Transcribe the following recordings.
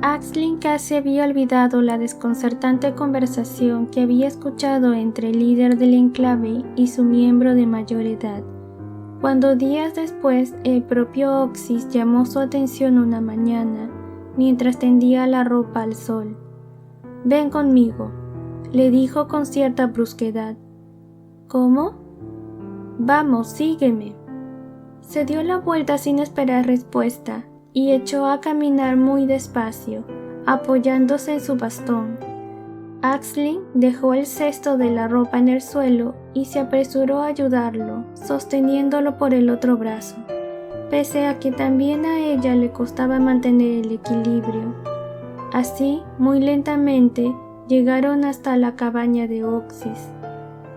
Aisling casi había olvidado la desconcertante conversación que había escuchado entre el líder del enclave y su miembro de mayor edad, cuando días después el propio Oxys llamó su atención una mañana mientras tendía la ropa al sol. «Ven conmigo», le dijo con cierta brusquedad. «¿Cómo?» «Vamos, sígueme». Se dio la vuelta sin esperar respuesta y echó a caminar muy despacio, apoyándose en su bastón. Aisling dejó el cesto de la ropa en el suelo y se apresuró a ayudarlo, sosteniéndolo por el otro brazo, pese a que también a ella le costaba mantener el equilibrio. Así, muy lentamente, llegaron hasta la cabaña de Oxys.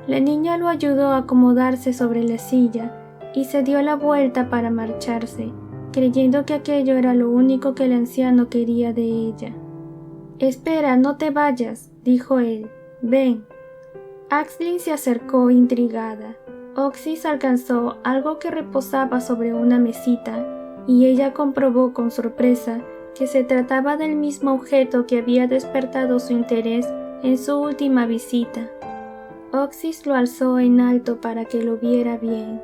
La niña lo ayudó a acomodarse sobre la silla y se dio la vuelta para marcharse, creyendo que aquello era lo único que el anciano quería de ella. «Espera, no te vayas», dijo él. «Ven». Aisling se acercó intrigada. Oxys alcanzó algo que reposaba sobre una mesita y ella comprobó con sorpresa que se trataba del mismo objeto que había despertado su interés en su última visita. Oxys lo alzó en alto para que lo viera bien.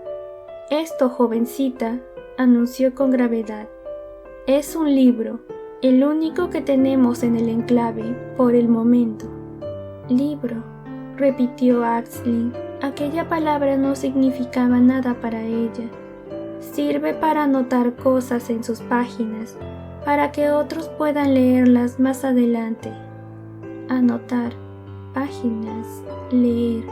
«Esto, jovencita», anunció con gravedad, «es un libro, el único que tenemos en el enclave por el momento». «Libro», repitió Aisling. Aquella palabra no significaba nada para ella. «Sirve para anotar cosas en sus páginas, para que otros puedan leerlas más adelante». Anotar, páginas, leer.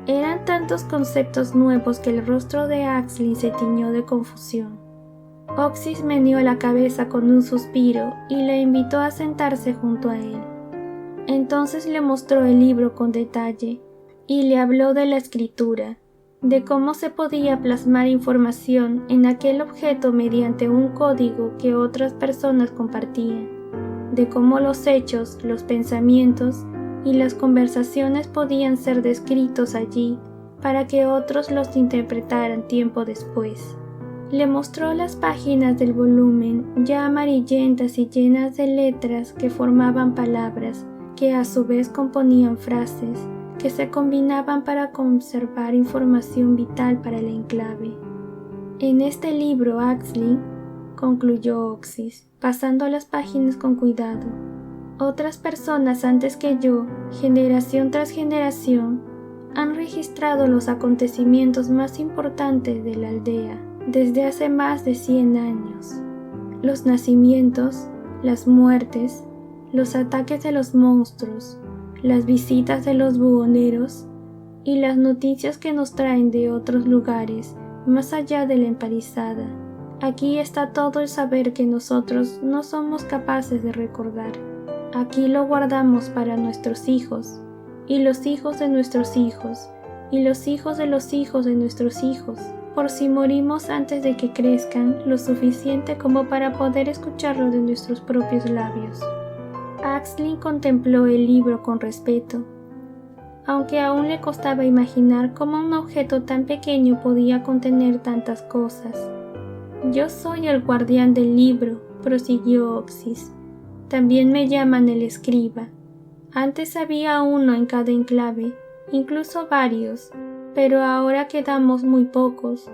Eran tantos conceptos nuevos que el rostro de Aisling se tiñó de confusión. Oxys meneó la cabeza con un suspiro y la invitó a sentarse junto a él. Entonces le mostró el libro con detalle y le habló de la escritura, de cómo se podía plasmar información en aquel objeto mediante un código que otras personas compartían, de cómo los hechos, los pensamientos y las conversaciones podían ser descritos allí para que otros los interpretaran tiempo después. Le mostró las páginas del volumen ya amarillentas y llenas de letras que formaban palabras, que a su vez componían frases, que se combinaban para conservar información vital para el enclave. «En este libro, Aisling», concluyó Oxys, pasando las páginas con cuidado, «otras personas antes que yo, generación tras generación, han registrado los acontecimientos más importantes de la aldea desde hace más de 100 años. Los nacimientos, las muertes, los ataques de los monstruos, las visitas de los buhoneros y las noticias que nos traen de otros lugares más allá de la empalizada. Aquí está todo el saber que nosotros no somos capaces de recordar. Aquí lo guardamos para nuestros hijos, y los hijos de nuestros hijos, y los hijos de los hijos de nuestros hijos, por si morimos antes de que crezcan lo suficiente como para poder escucharlo de nuestros propios labios». Aisling contempló el libro con respeto, aunque aún le costaba imaginar cómo un objeto tan pequeño podía contener tantas cosas. «Yo soy el guardián del libro», prosiguió Oxys. «También me llaman el escriba. Antes había uno en cada enclave, incluso varios, pero ahora quedamos muy pocos,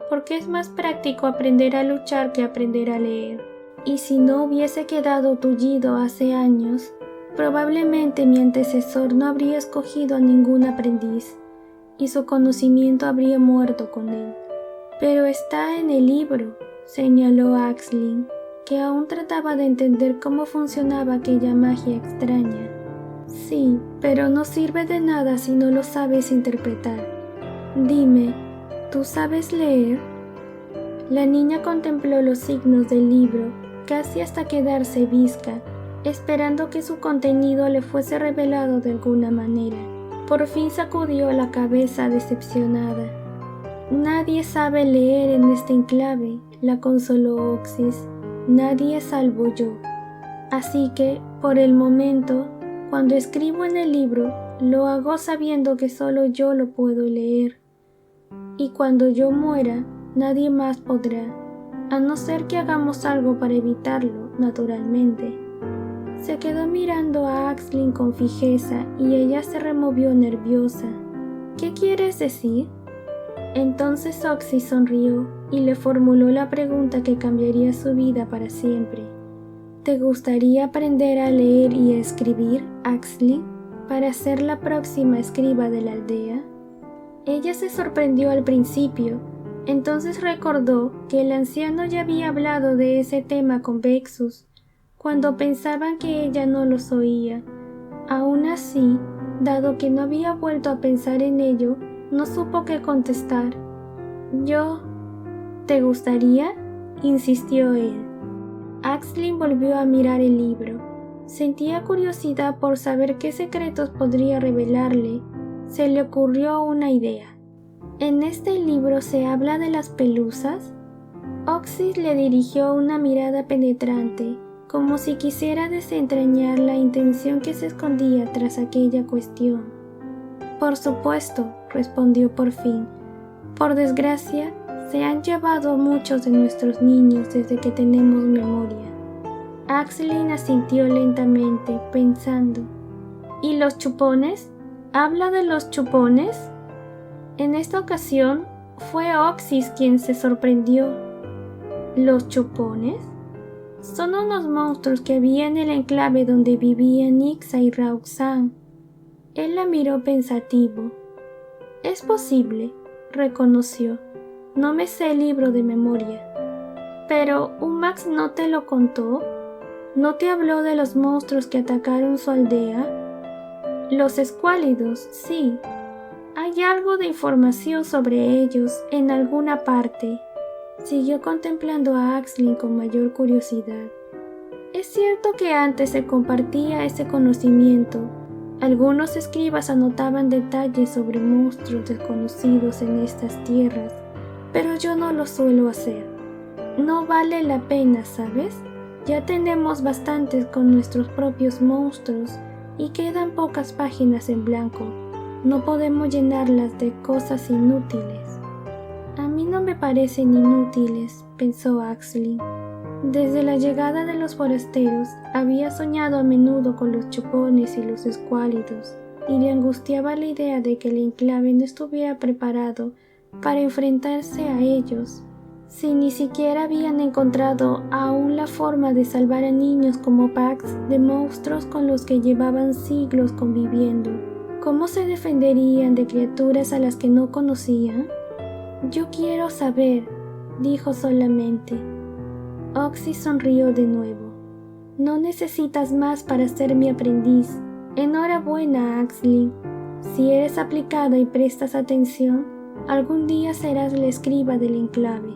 porque es más práctico aprender a luchar que aprender a leer. Y si no hubiese quedado tullido hace años, probablemente mi antecesor no habría escogido a ningún aprendiz, y su conocimiento habría muerto con él. Pero está en el libro», señaló Aisling, que aún trataba de entender cómo funcionaba aquella magia extraña. «Sí, pero no sirve de nada si no lo sabes interpretar. Dime, ¿tú sabes leer?» La niña contempló los signos del libro casi hasta quedarse visca, esperando que su contenido le fuese revelado de alguna manera. Por fin sacudió la cabeza decepcionada. «Nadie sabe leer en este enclave», la consoló Oxys. «Nadie salvo yo. Así que, por el momento, cuando escribo en el libro, lo hago sabiendo que solo yo lo puedo leer. Y cuando yo muera, nadie más podrá, a no ser que hagamos algo para evitarlo, naturalmente». Se quedó mirando a Aisling con fijeza y ella se removió nerviosa. ¿Qué quieres decir? Entonces Oxy sonrió y le formuló la pregunta que cambiaría su vida para siempre. ¿Te gustaría aprender a leer y a escribir, Aisling, para ser la próxima escriba de la aldea? Ella se sorprendió al principio, entonces recordó que el anciano ya había hablado de ese tema con Vexus, cuando pensaban que ella no los oía. Aún así, dado que no había vuelto a pensar en ello, no supo qué contestar. ¿Te gustaría?, insistió él. Aisling volvió a mirar el libro. Sentía curiosidad por saber qué secretos podría revelarle. Se le ocurrió una idea. ¿En este libro se habla de las pelusas? Oxy le dirigió una mirada penetrante, como si quisiera desentrañar la intención que se escondía tras aquella cuestión. Por supuesto, respondió por fin. Por desgracia, se han llevado muchos de nuestros niños desde que tenemos memoria. Aisling asintió lentamente, pensando. ¿Y los chupones? ¿Habla de los chupones? En esta ocasión, fue Oxys quien se sorprendió. ¿Los chupones? Son unos monstruos que había en el enclave donde vivían Nixa y Roxanne. Él la miró pensativo. Es posible, reconoció. No me sé el libro de memoria. Pero, ¿Umax no te lo contó? ¿No te habló de los monstruos que atacaron su aldea? Los escuálidos, sí. Hay algo de información sobre ellos en alguna parte. Siguió contemplando a Aisling con mayor curiosidad. Es cierto que antes se compartía ese conocimiento. Algunos escribas anotaban detalles sobre monstruos desconocidos en estas tierras, pero yo no lo suelo hacer. No vale la pena, ¿sabes? Ya tenemos bastantes con nuestros propios monstruos y quedan pocas páginas en blanco. No podemos llenarlas de cosas inútiles. A mí no me parecen inútiles, pensó Aisling. Desde la llegada de los forasteros, había soñado a menudo con los chupones y los escuálidos, y le angustiaba la idea de que el enclave no estuviera preparado para enfrentarse a ellos, si ni siquiera habían encontrado aún la forma de salvar a niños como Pax de monstruos con los que llevaban siglos conviviendo. ¿Cómo se defenderían de criaturas a las que no conocían? Yo quiero saber, dijo solamente. Oxy sonrió de nuevo. No necesitas más para ser mi aprendiz. Enhorabuena, Aisling. Si eres aplicada y prestas atención, algún día serás la escriba del enclave.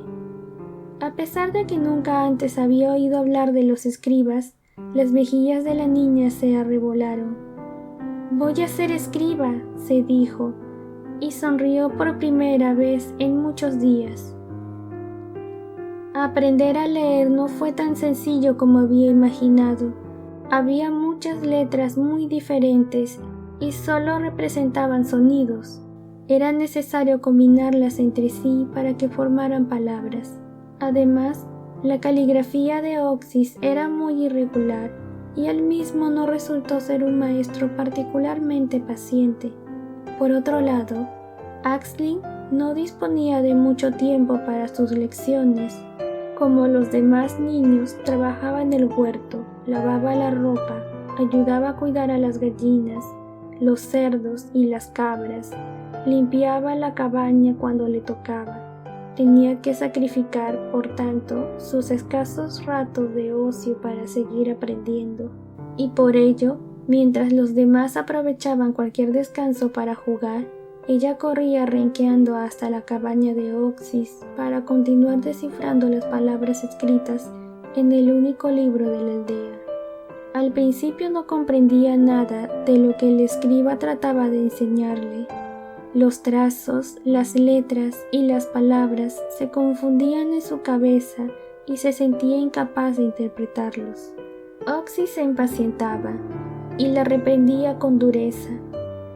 A pesar de que nunca antes había oído hablar de los escribas, las mejillas de la niña se arrebolaron. Voy a ser escriba, se dijo, y sonrió por primera vez en muchos días. Aprender a leer no fue tan sencillo como había imaginado. Había muchas letras muy diferentes y solo representaban sonidos. Era necesario combinarlas entre sí para que formaran palabras. Además, la caligrafía de Oxys era muy irregular y él mismo no resultó ser un maestro particularmente paciente. Por otro lado, Aisling no disponía de mucho tiempo para sus lecciones. Como los demás niños, trabajaba en el huerto, lavaba la ropa, ayudaba a cuidar a las gallinas, los cerdos y las cabras, limpiaba la cabaña cuando le tocaba. Tenía que sacrificar, por tanto, sus escasos ratos de ocio para seguir aprendiendo. Y por ello, mientras los demás aprovechaban cualquier descanso para jugar, ella corría renqueando hasta la cabaña de Oxys para continuar descifrando las palabras escritas en el único libro de la aldea. Al principio no comprendía nada de lo que el escriba trataba de enseñarle. Los trazos, las letras y las palabras se confundían en su cabeza y se sentía incapaz de interpretarlos. Oxys se impacientaba y la reprendía con dureza,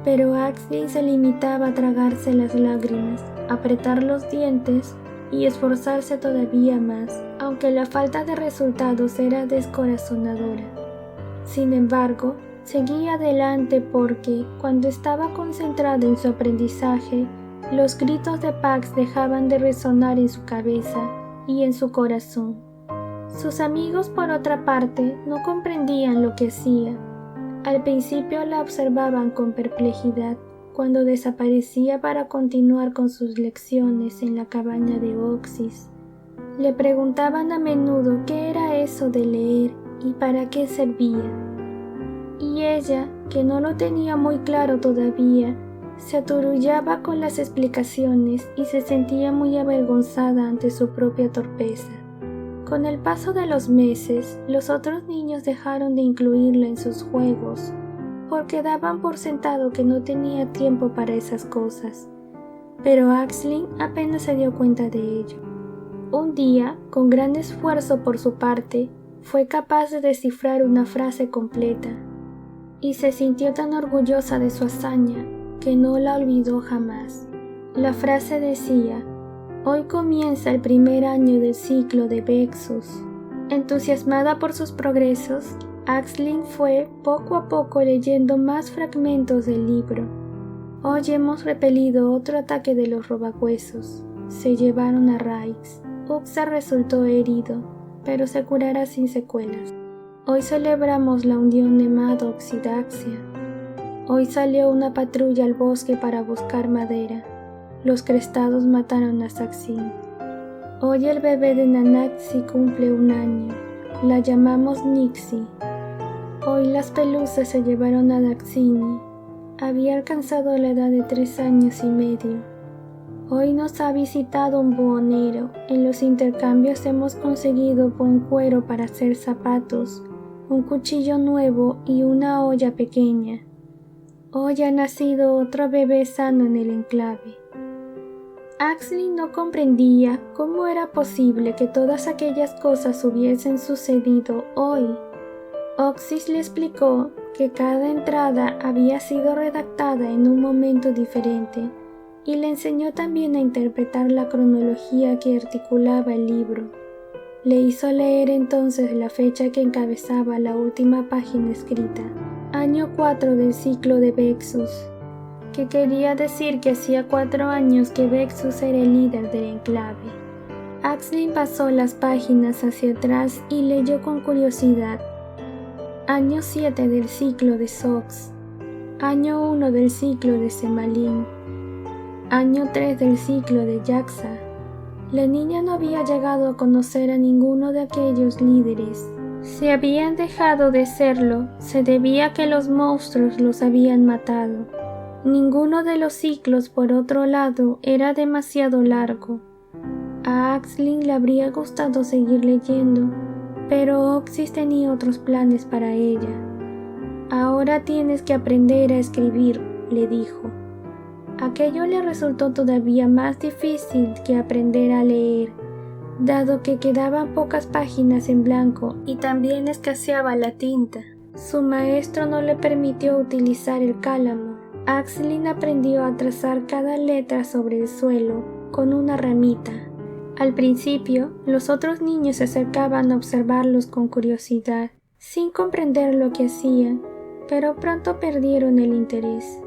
pero Aisling se limitaba a tragarse las lágrimas, apretar los dientes y esforzarse todavía más, aunque la falta de resultados era descorazonadora. Sin embargo, seguía adelante porque, cuando estaba concentrado en su aprendizaje, los gritos de Pax dejaban de resonar en su cabeza y en su corazón. Sus amigos, por otra parte, no comprendían lo que hacía. Al principio la observaban con perplejidad cuando desaparecía para continuar con sus lecciones en la cabaña de Oxys. Le preguntaban a menudo qué era eso de leer y para qué servía. Y ella, que no lo tenía muy claro todavía, se aturullaba con las explicaciones y se sentía muy avergonzada ante su propia torpeza. Con el paso de los meses, los otros niños dejaron de incluirla en sus juegos, porque daban por sentado que no tenía tiempo para esas cosas. Pero Aisling apenas se dio cuenta de ello. Un día, con gran esfuerzo por su parte, fue capaz de descifrar una frase completa, y se sintió tan orgullosa de su hazaña que no la olvidó jamás. La frase decía: «Hoy comienza el primer año del ciclo de Vexus». Entusiasmada por sus progresos, Aisling fue poco a poco leyendo más fragmentos del libro. «Hoy hemos repelido otro ataque de los robahuesos. Se llevaron a Raix. Uxa resultó herido, pero se curará sin secuelas. Hoy celebramos la unión de Maddox y Daxia. Hoy salió una patrulla al bosque para buscar madera. Los crestados mataron a Saxin. Hoy el bebé de Nanaxi cumple 1 año. La llamamos Nixie. Hoy las pelusas se llevaron a Daxini. Había alcanzado la edad de 3 años y medio. Hoy nos ha visitado un buhonero. En los intercambios hemos conseguido buen cuero para hacer zapatos, un cuchillo nuevo y una olla pequeña. Hoy ha nacido otro bebé sano en el enclave». Aisling no comprendía cómo era posible que todas aquellas cosas hubiesen sucedido hoy. Oxys le explicó que cada entrada había sido redactada en un momento diferente y le enseñó también a interpretar la cronología que articulaba el libro. Le hizo leer entonces la fecha que encabezaba la última página escrita, año 4 del ciclo de Vexus, que quería decir que hacía 4 años que Vexus era el líder del enclave. Aisling pasó las páginas hacia atrás y leyó con curiosidad: año 7 del ciclo de Sox, año 1 del ciclo de Semalin, año 3 del ciclo de Jaxa. La niña no había llegado a conocer a ninguno de aquellos líderes. Si habían dejado de serlo, se debía a que los monstruos los habían matado. Ninguno de los ciclos, por otro lado, era demasiado largo. A Aisling le habría gustado seguir leyendo, pero Oxys tenía otros planes para ella. «Ahora tienes que aprender a escribir», le dijo. Aquello le resultó todavía más difícil que aprender a leer, dado que quedaban pocas páginas en blanco y también escaseaba la tinta. Su maestro no le permitió utilizar el cálamo. Aisling aprendió a trazar cada letra sobre el suelo con una ramita. Al principio, los otros niños se acercaban a observarlos con curiosidad, sin comprender lo que hacían, pero pronto perdieron el interés.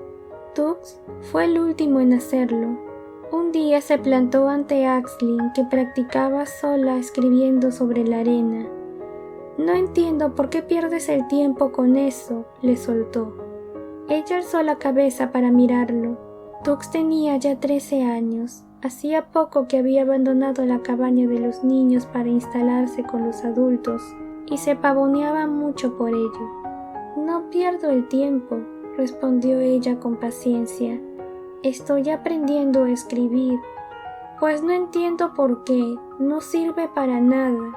Tux fue el último en hacerlo. Un día se plantó ante Aisling, que practicaba sola escribiendo sobre la arena. «No entiendo por qué pierdes el tiempo con eso», le soltó. Ella alzó la cabeza para mirarlo. Tux tenía ya 13 años. Hacía poco que había abandonado la cabaña de los niños para instalarse con los adultos, y se pavoneaba mucho por ello. «No pierdo el tiempo», respondió ella con paciencia. «Estoy aprendiendo a escribir». «Pues no entiendo por qué. No sirve para nada».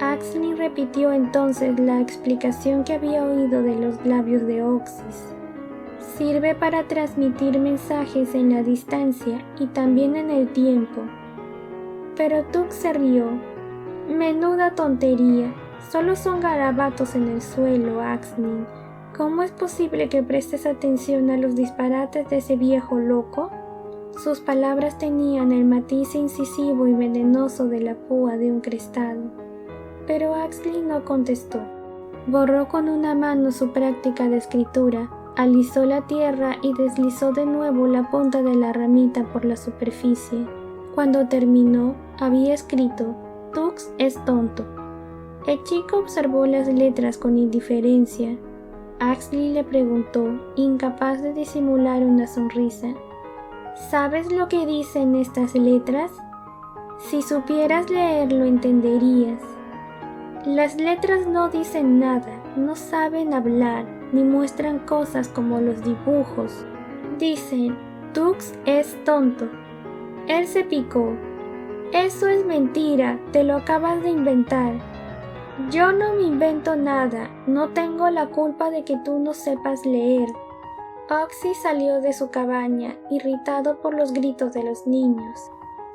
Aisling repitió entonces la explicación que había oído de los labios de Oxys. «Sirve para transmitir mensajes en la distancia y también en el tiempo». Pero Tux se rió. «Menuda tontería. Solo son garabatos en el suelo, Aisling. ¿Cómo es posible que prestes atención a los disparates de ese viejo loco?» Sus palabras tenían el matiz incisivo y venenoso de la púa de un crestado. Pero Aisling no contestó. Borró con una mano su práctica de escritura, alisó la tierra y deslizó de nuevo la punta de la ramita por la superficie. Cuando terminó, había escrito: Tux es tonto. El chico observó las letras con indiferencia. Axley le preguntó, incapaz de disimular una sonrisa: ¿Sabes lo que dicen estas letras? Si supieras leerlo, entenderías. Las letras no dicen nada, no saben hablar, ni muestran cosas como los dibujos. Dicen: Tux es tonto. Él se picó. Eso es mentira, te lo acabas de inventar. Yo no me invento nada, no tengo la culpa de que tú no sepas leer. Oxy salió de su cabaña, irritado por los gritos de los niños.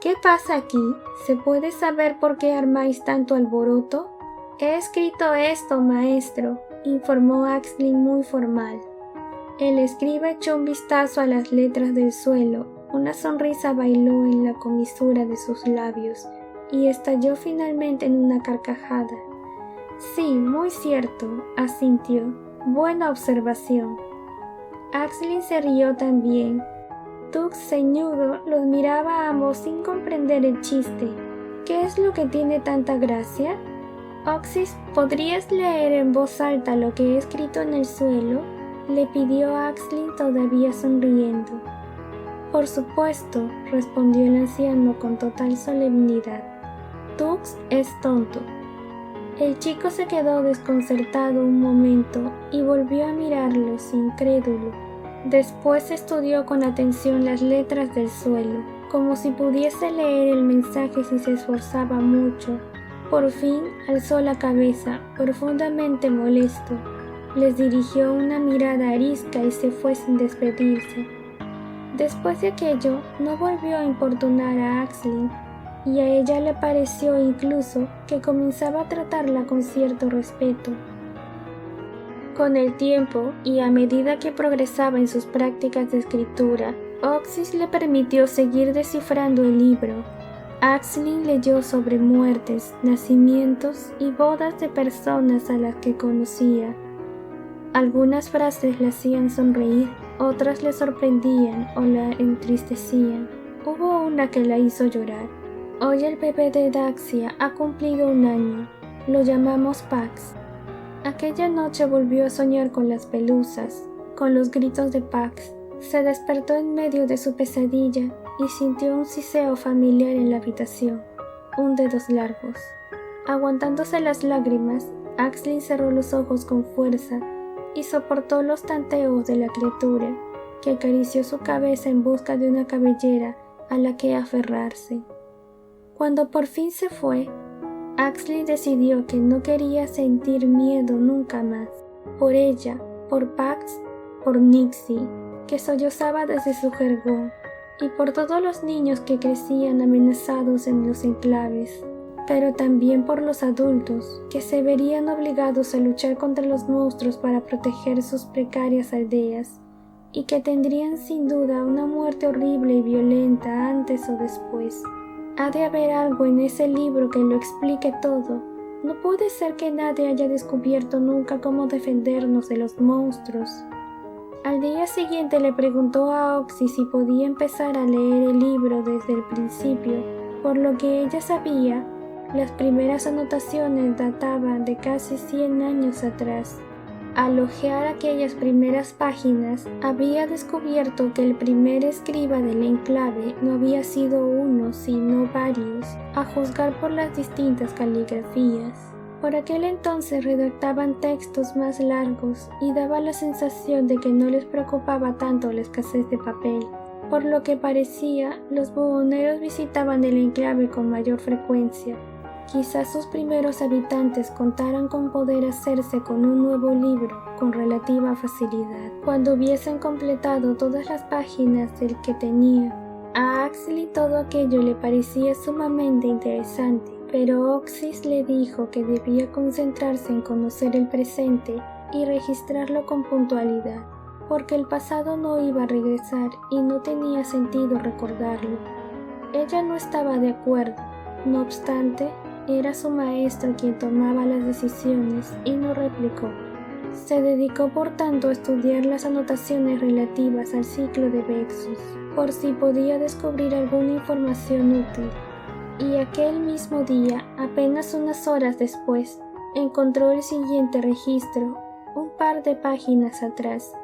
¿Qué pasa aquí? ¿Se puede saber por qué armáis tanto alboroto? He escrito esto, maestro, informó Axley muy formal. El escriba echó un vistazo a las letras del suelo, una sonrisa bailó en la comisura de sus labios y estalló finalmente en una carcajada. Sí, muy cierto, asintió. Buena observación. Axley se rió también. Tux, ceñudo, los miraba a ambos sin comprender el chiste. ¿Qué es lo que tiene tanta gracia? Oxys, ¿podrías leer en voz alta lo que he escrito en el suelo? Le pidió Axley todavía sonriendo. Por supuesto, respondió el anciano con total solemnidad. Tux es tonto. El chico se quedó desconcertado un momento y volvió a mirarlos incrédulo. Después estudió con atención las letras del suelo, como si pudiese leer el mensaje si se esforzaba mucho. Por fin alzó la cabeza, profundamente molesto. Les dirigió una mirada arisca y se fue sin despedirse. Después de aquello, no volvió a importunar a Axley, y a ella le pareció incluso que comenzaba a tratarla con cierto respeto. Con el tiempo, y a medida que progresaba en sus prácticas de escritura, Oxys le permitió seguir descifrando el libro. Axley leyó sobre muertes, nacimientos y bodas de personas a las que conocía. Algunas frases la hacían sonreír, otras le sorprendían o la entristecían. Hubo una que la hizo llorar. Hoy el bebé de Daxia ha cumplido 1 año. Lo llamamos Pax. Aquella noche volvió a soñar con las pelusas, con los gritos de Pax. Se despertó en medio de su pesadilla y sintió un siseo familiar en la habitación, un dedos largos. Aguantándose las lágrimas, Axley cerró los ojos con fuerza y soportó los tanteos de la criatura, que acarició su cabeza en busca de una cabellera a la que aferrarse. Cuando por fin se fue, Axley decidió que no quería sentir miedo nunca más, por ella, por Pax, por Nixie, que sollozaba desde su jergón, y por todos los niños que crecían amenazados en los enclaves, pero también por los adultos, que se verían obligados a luchar contra los monstruos para proteger sus precarias aldeas, y que tendrían sin duda una muerte horrible y violenta antes o después. Ha de haber algo en ese libro que lo explique todo. No puede ser que nadie haya descubierto nunca cómo defendernos de los monstruos. Al día siguiente le preguntó a Oxy si podía empezar a leer el libro desde el principio. Por lo que ella sabía, las primeras anotaciones databan de casi 100 años atrás. Al hojear aquellas primeras páginas, había descubierto que el primer escriba del enclave no había sido uno, sino varios, a juzgar por las distintas caligrafías. Por aquel entonces redactaban textos más largos y daba la sensación de que no les preocupaba tanto la escasez de papel. Por lo que parecía, los buhoneros visitaban el enclave con mayor frecuencia. Quizás sus primeros habitantes contaran con poder hacerse con un nuevo libro con relativa facilidad, cuando hubiesen completado todas las páginas del que tenía. A Axley todo aquello le parecía sumamente interesante, pero Oxys le dijo que debía concentrarse en conocer el presente y registrarlo con puntualidad, porque el pasado no iba a regresar y no tenía sentido recordarlo. Ella no estaba de acuerdo. No obstante, Era su maestro quien tomaba las decisiones y no replicó. Se dedicó por tanto a estudiar las anotaciones relativas al ciclo de Vexus, por si podía descubrir alguna información útil. Y aquel mismo día, apenas unas horas después, encontró el siguiente registro, un par de páginas atrás.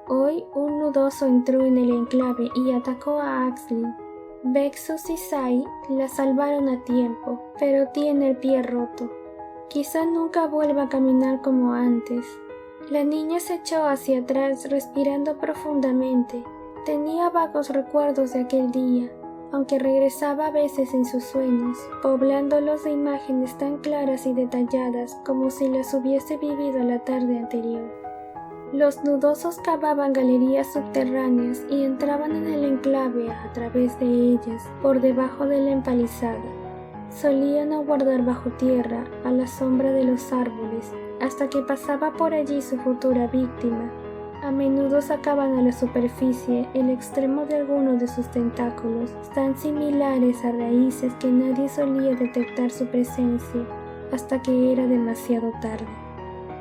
Hoy un nudoso entró en el enclave y atacó a Axley. Vexus y Sai la salvaron a tiempo, pero tiene el pie roto. Quizá nunca vuelva a caminar como antes. La niña se echó hacia atrás respirando profundamente. Tenía vagos recuerdos de aquel día, aunque regresaba a veces en sus sueños, poblándolos de imágenes tan claras y detalladas como si las hubiese vivido la tarde anterior. Los nudosos cavaban galerías subterráneas y entraban en el enclave a través de ellas, por debajo de la empalizada. Solían aguardar bajo tierra, a la sombra de los árboles, hasta que pasaba por allí su futura víctima. A menudo sacaban a la superficie el extremo de algunos de sus tentáculos, tan similares a raíces que nadie solía detectar su presencia hasta que era demasiado tarde.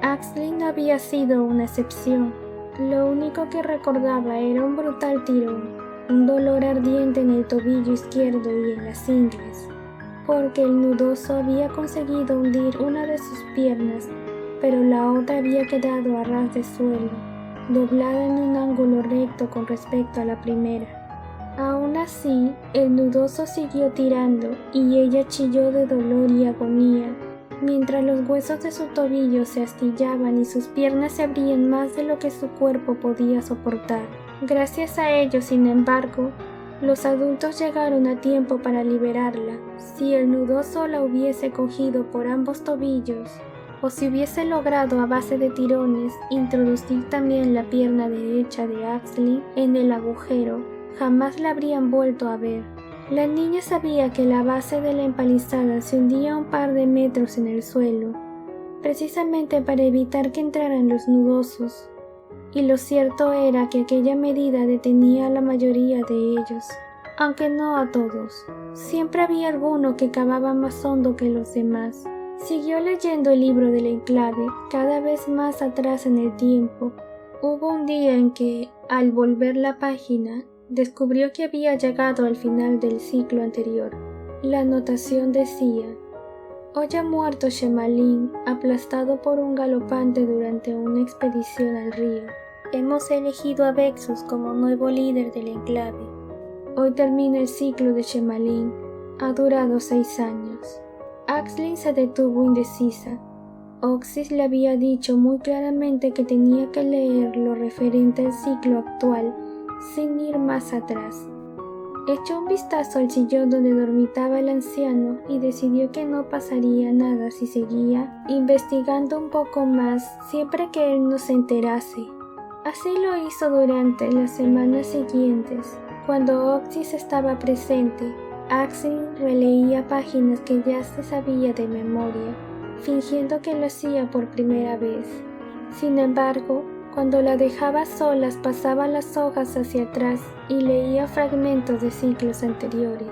Axley no había sido una excepción. Lo único que recordaba era un brutal tirón, un dolor ardiente en el tobillo izquierdo y en las ingles, porque el nudoso había conseguido hundir una de sus piernas, pero la otra había quedado a ras de suelo, doblada en un ángulo recto con respecto a la primera. Aún así, el nudoso siguió tirando y ella chilló de dolor y agonía, mientras los huesos de su tobillo se astillaban y sus piernas se abrían más de lo que su cuerpo podía soportar. Gracias a ello, sin embargo, los adultos llegaron a tiempo para liberarla. Si el nudoso la hubiese cogido por ambos tobillos, o si hubiese logrado a base de tirones introducir también la pierna derecha de Axley en el agujero, jamás la habrían vuelto a ver. La niña sabía que la base de la empalizada se hundía un par de metros en el suelo, precisamente para evitar que entraran los nudosos, y lo cierto era que aquella medida detenía a la mayoría de ellos, aunque no a todos. Siempre había alguno que cavaba más hondo que los demás. Siguió leyendo el libro del enclave, cada vez más atrás en el tiempo. Hubo un día en que, al volver la página, descubrió que había llegado al final del ciclo anterior. La anotación decía: hoy ha muerto Shemalin, aplastado por un galopante durante una expedición al río. Hemos elegido a Vexus como nuevo líder del enclave. Hoy termina el ciclo de Shemalin. Ha durado 6 años. Axley se detuvo indecisa. Oxys le había dicho muy claramente que tenía que leer lo referente al ciclo actual sin ir más atrás. Echó un vistazo al sillón donde dormitaba el anciano y decidió que no pasaría nada si seguía investigando un poco más siempre que él no se enterase. Así lo hizo durante las semanas siguientes. Cuando Oxys estaba presente, Axley releía páginas que ya se sabía de memoria, fingiendo que lo hacía por primera vez. Sin embargo, cuando la dejaba solas pasaba las hojas hacia atrás y leía fragmentos de ciclos anteriores.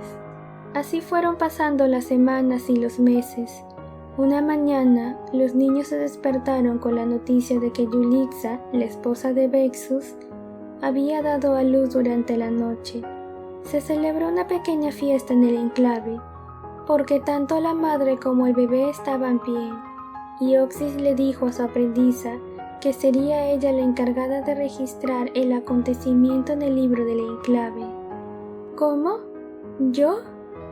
Así fueron pasando las semanas y los meses. Una mañana, los niños se despertaron con la noticia de que Yulixa, la esposa de Vexus, había dado a luz durante la noche. Se celebró una pequeña fiesta en el enclave, porque tanto la madre como el bebé estaban bien, y Oxys le dijo a su aprendiza que sería ella la encargada de registrar el acontecimiento en el libro del enclave. ¿Cómo? ¿Yo?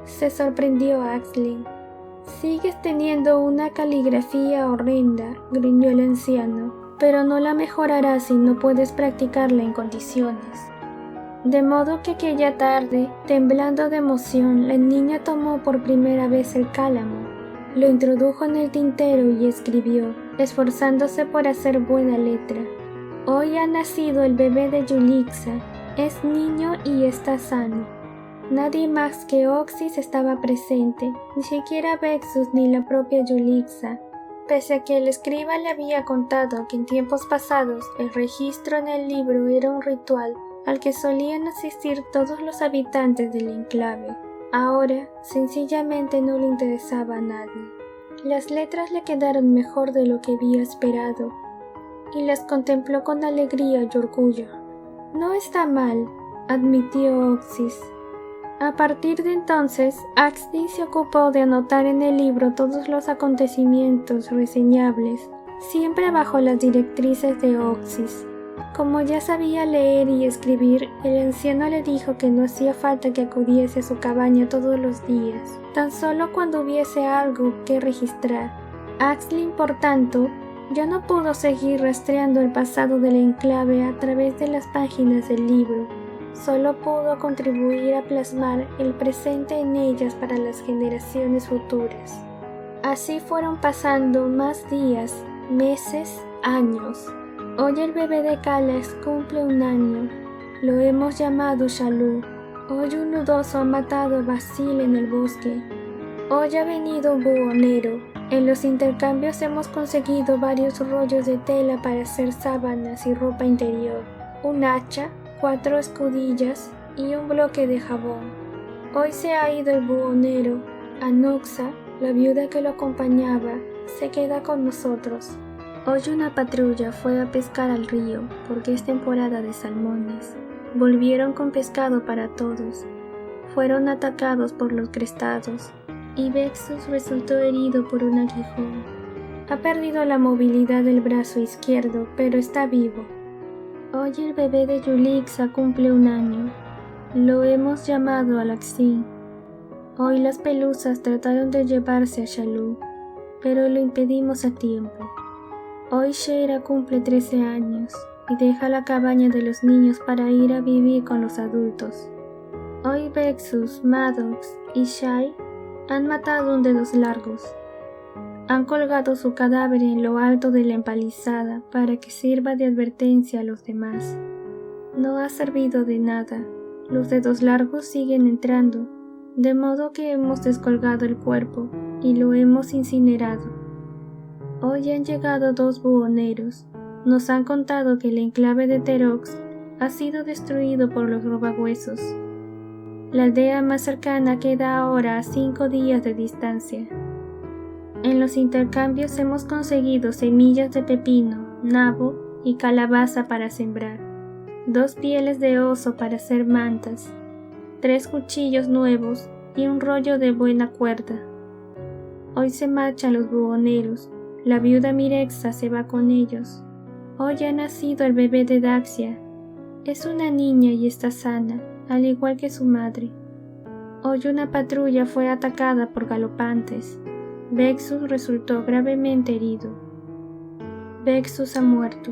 Se sorprendió Axley. Sigues teniendo una caligrafía horrenda, gruñó el anciano, pero no la mejorarás si no puedes practicarla en condiciones. De modo que aquella tarde, temblando de emoción, la niña tomó por primera vez el cálamo, lo introdujo en el tintero y escribió, esforzándose por hacer buena letra. Hoy ha nacido el bebé de Yulixa, es niño y está sano. Nadie más que Oxys estaba presente, ni siquiera Vexus ni la propia Yulixa, pese a que el escriba le había contado que en tiempos pasados el registro en el libro era un ritual al que solían asistir todos los habitantes del enclave. Ahora, sencillamente no le interesaba a nadie. Las letras le quedaron mejor de lo que había esperado, y las contempló con alegría y orgullo. No está mal, admitió Oxys. A partir de entonces, Axley se ocupó de anotar en el libro todos los acontecimientos reseñables, siempre bajo las directrices de Oxys. Como ya sabía leer y escribir, el anciano le dijo que no hacía falta que acudiese a su cabaña todos los días, tan solo cuando hubiese algo que registrar. Axley, por tanto, ya no pudo seguir rastreando el pasado del enclave a través de las páginas del libro. Solo pudo contribuir a plasmar el presente en ellas para las generaciones futuras. Así fueron pasando más días, meses, años. Hoy el bebé de Calas cumple 1 año. Lo hemos llamado Shalú. Hoy un nudoso ha matado a Basil en el bosque. Hoy ha venido un buhonero. En los intercambios hemos conseguido varios rollos de tela para hacer sábanas y ropa interior, un hacha, 4 escudillas y un bloque de jabón. Hoy se ha ido el buhonero. Anuxa, la viuda que lo acompañaba, se queda con nosotros. Hoy una patrulla fue a pescar al río porque es temporada de salmones. Volvieron con pescado para todos. Fueron atacados por los crestados y Vexus resultó herido por un aguijón. Ha perdido la movilidad del brazo izquierdo, pero está vivo. Hoy el bebé de Yulixa cumple 1 año. Lo hemos llamado Alaxin. Hoy las pelusas trataron de llevarse a Shalú, pero lo impedimos a tiempo. Hoy Shera cumple 13 años y deja la cabaña de los niños para ir a vivir con los adultos. Hoy Vexus, Maddox y Shai han matado un Dedos Largos. Han colgado su cadáver en lo alto de la empalizada para que sirva de advertencia a los demás. No ha servido de nada. Los Dedos Largos siguen entrando, de modo que hemos descolgado el cuerpo y lo hemos incinerado. Hoy han llegado 2 buhoneros. Nos han contado que el enclave de Terox ha sido destruido por los robahuesos. La aldea más cercana queda ahora a 5 días de distancia. En los intercambios hemos conseguido semillas de pepino, nabo y calabaza para sembrar, 2 pieles de oso para hacer mantas, 3 cuchillos nuevos y un rollo de buena cuerda. Hoy se marchan los buhoneros. La viuda Mirexa se va con ellos. Hoy ha nacido el bebé de Daxia. Es una niña y está sana, al igual que su madre. Hoy una patrulla fue atacada por galopantes. Vexus resultó gravemente herido. Vexus ha muerto.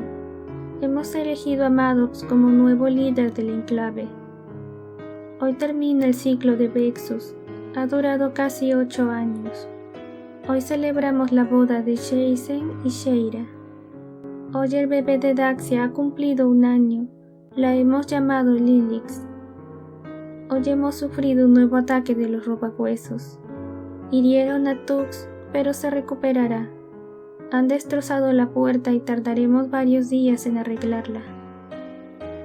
Hemos elegido a Maddox como nuevo líder del enclave. Hoy termina el ciclo de Vexus. Ha durado casi 8 años. Hoy celebramos la boda de Sheisen y Sheira. Hoy el bebé de Daxia ha cumplido 1 año. La hemos llamado Lilix. Hoy hemos sufrido un nuevo ataque de los robahuesos. Hirieron a Tux, pero se recuperará. Han destrozado la puerta y tardaremos varios días en arreglarla.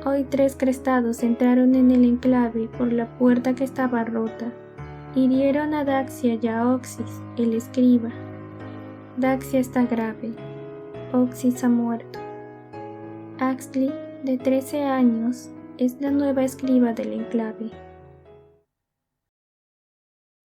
Hoy 3 crestados entraron en el enclave por la puerta que estaba rota. Hirieron a Daxia y a Oxys, el escriba. Daxia está grave. Oxys ha muerto. Axley, de 13 años, es la nueva escriba del enclave.